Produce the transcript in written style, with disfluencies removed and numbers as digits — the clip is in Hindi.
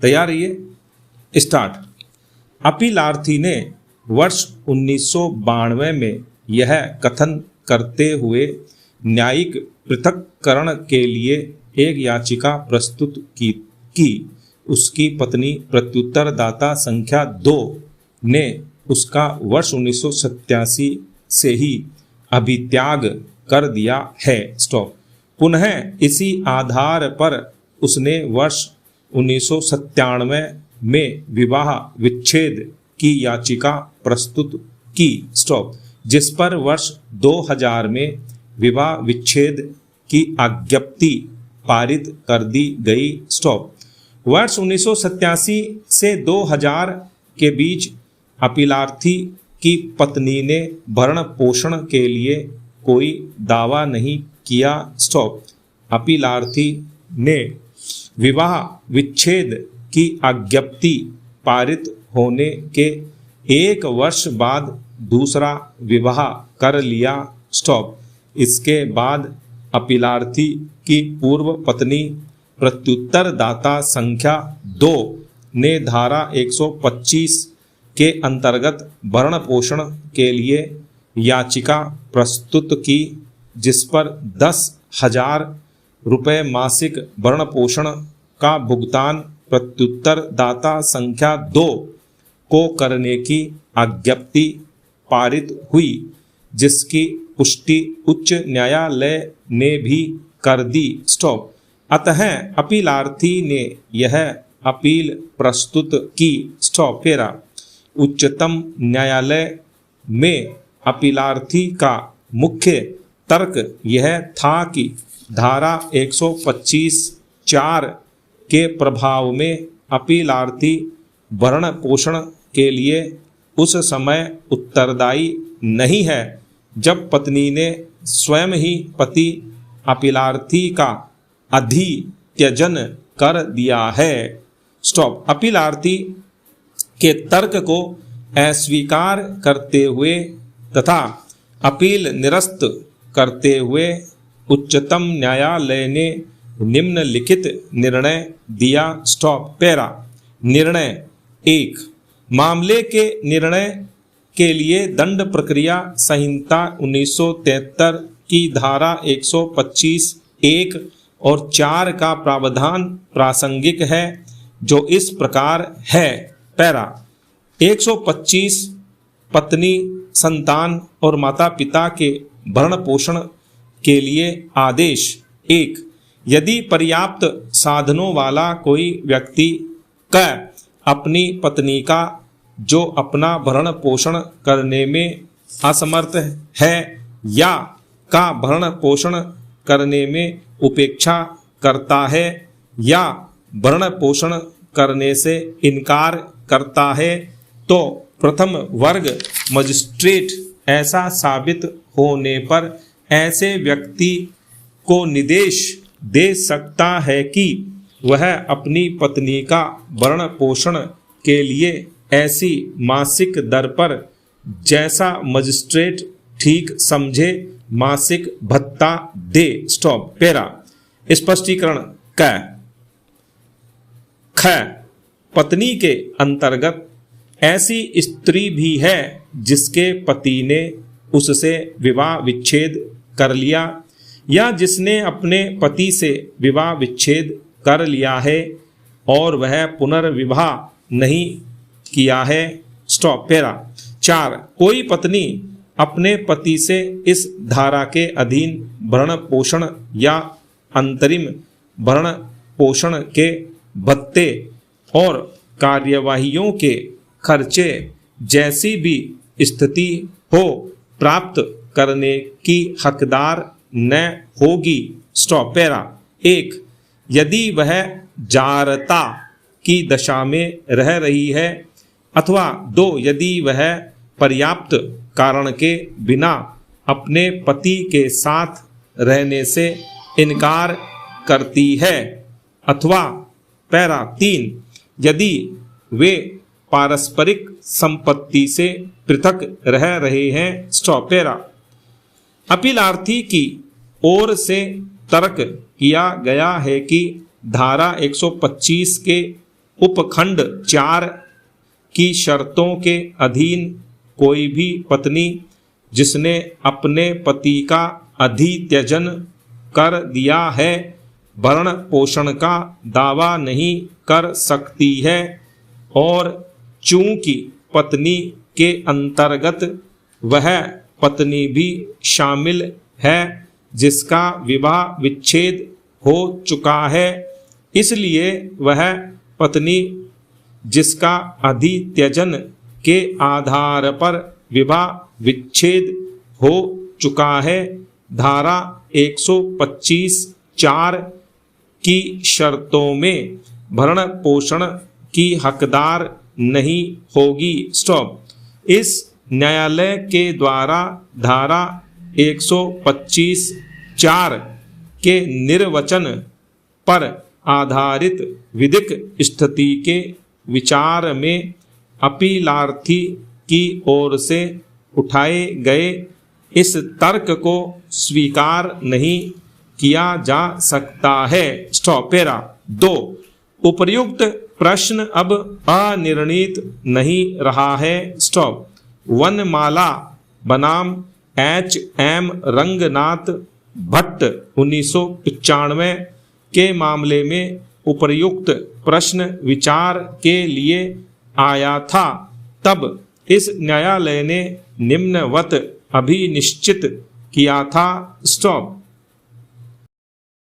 तैयार रहिए। स्टार्ट। अपीलार्थी ने वर्ष 1992 में यह कथन करते हुए न्यायिक पृथक्करण के लिए एक याचिका प्रस्तुत की उसकी पत्नी प्रत्युत्तरदाता संख्या 2 ने उसका वर्ष 1987 से ही अभित्याग कर दिया है। स्टॉप। पुनः इसी आधार पर उसने वर्ष 1997 में विवाह विच्छेद की याचिका प्रस्तुत की। स्टॉप। जिस पर वर्ष 2000 में विवाह विच्छेद की आज्ञप्ति पारित कर दी गई। स्टॉप। वर्ष 1987 से 2000 के बीच अपीलार्थी की पत्नी ने भरण पोषण के लिए कोई दावा नहीं किया। स्टॉप। अपीलार्थी ने विवाह विच्छेद की आज्ञप्ति पारित होने के 1 वर्ष बाद दूसरा विवाह कर लिया। स्टॉप। इसके बाद अपीलार्थी की पूर्व पत्नी प्रत्युत्तरदाता संख्या 2 ने धारा 125 के अंतर्गत भरण पोषण के लिए याचिका प्रस्तुत की, जिस पर 10,000 रुपये मासिक भरण पोषण का भुगतान प्रत्युत्तरदाता संख्या 2 को करने की आज्ञप्ति पारित हुई, जिसकी पुष्टि उच्च न्यायालय ने भी कर दी। स्टॉप। अतः अपीलार्थी ने यह अपील प्रस्तुत की। स्टॉप। फेरा। उच्चतम न्यायालय में अपीलार्थी का मुख्य तर्क यह था कि धारा 125(4) के प्रभाव में अपीलार्थी भरण पोषण के लिए उस समय उत्तरदायी नहीं है जब पत्नी ने स्वयं ही पति अपीलार्थी का अधित्यजन कर दिया है। स्टॉप। अपीलार्थी के तर्क को अस्वीकार करते हुए तथा अपील निरस्त करते हुए उच्चतम न्यायालय ने निम्नलिखित निर्णय दिया। स्टॉप। पैरा। निर्णय 1। मामले के निर्णय के लिए दंड प्रक्रिया संहिता 1973 की धारा 125(1) और 4 का प्रावधान प्रासंगिक है, जो इस प्रकार है। पैरा। 125 पत्नी, संतान और माता पिता के भरण पोषण के लिए आदेश। 1। यदि पर्याप्त साधनों वाला कोई व्यक्ति क अपनी पत्नी का, जो अपना भरण पोषण करने में असमर्थ है, या का भरण पोषण करने में उपेक्षा करता है या भरण पोषण करने से इनकार करता है, तो प्रथम वर्ग मजिस्ट्रेट ऐसा साबित होने पर ऐसे व्यक्ति को निर्देश दे सकता है कि वह अपनी पत्नी का भरण पोषण के लिए ऐसी मासिक दर पर जैसा मजिस्ट्रेट ठीक समझे मासिक भत्ता दे। स्टॉप। पैरा। स्पष्टीकरण क। ख। पत्नी के अंतर्गत ऐसी स्त्री भी है जिसके पति ने उससे विवाह विच्छेद कर लिया या जिसने अपने पति से विवाह विच्छेद कर लिया है और वह पुनर्विवाह नहीं किया है। स्टॉप। पैरा। 4। कोई पत्नी अपने पति से इस धारा के अधीन भरण पोषण या अंतरिम भरण पोषण के भत्ते और कार्यवाहियों के खर्चे जैसी भी स्थिति हो प्राप्त करने की हकदार न होगी। स्टॉप। पैरा। 1। यदि वह जारता की दशा में रह रही है, अथवा 2। यदि वह पर्याप्त कारण के बिना अपने पति के साथ रहने से इनकार करती है, अथवा पैरा 3। यदि वे पारस्परिक संपत्ति से पृथक रह रहे हैं। स्टॉप। पैरा। अपीलार्थी की ओर से तर्क किया गया है कि धारा 125 के उपखंड 4 की शर्तों के अधीन कोई भी पत्नी जिसने अपने पति का अधित्यजन कर दिया है भरण पोषण का दावा नहीं कर सकती है, और चूंकि पत्नी के अंतर्गत वह पत्नी भी शामिल है जिसका विवाह विच्छेद हो चुका है, इसलिए वह पत्नी जिसका अधित्यजन के आधार पर विवाह विच्छेद हो चुका है धारा 125(4) की शर्तों में भरण पोषण की हकदार नहीं होगी। स्टॉप। इस न्यायालय के द्वारा धारा 125(4) के निर्वचन पर आधारित विधिक स्थिति के विचार में अपीलार्थी की ओर से उठाए गए इस तर्क को स्वीकार नहीं किया जा सकता है। स्टॉप। पैरा 2। उपर्युक्त प्रश्न अब अनिर्णीत नहीं रहा है। स्टॉप। वनमाला बनाम H.M. रंगनाथ भट्ट 1995 के मामले में उपर्युक्त प्रश्न विचार के लिए आया था, तब इस न्यायालय ने निम्नवत अभिनिश्चित किया था। स्टॉप।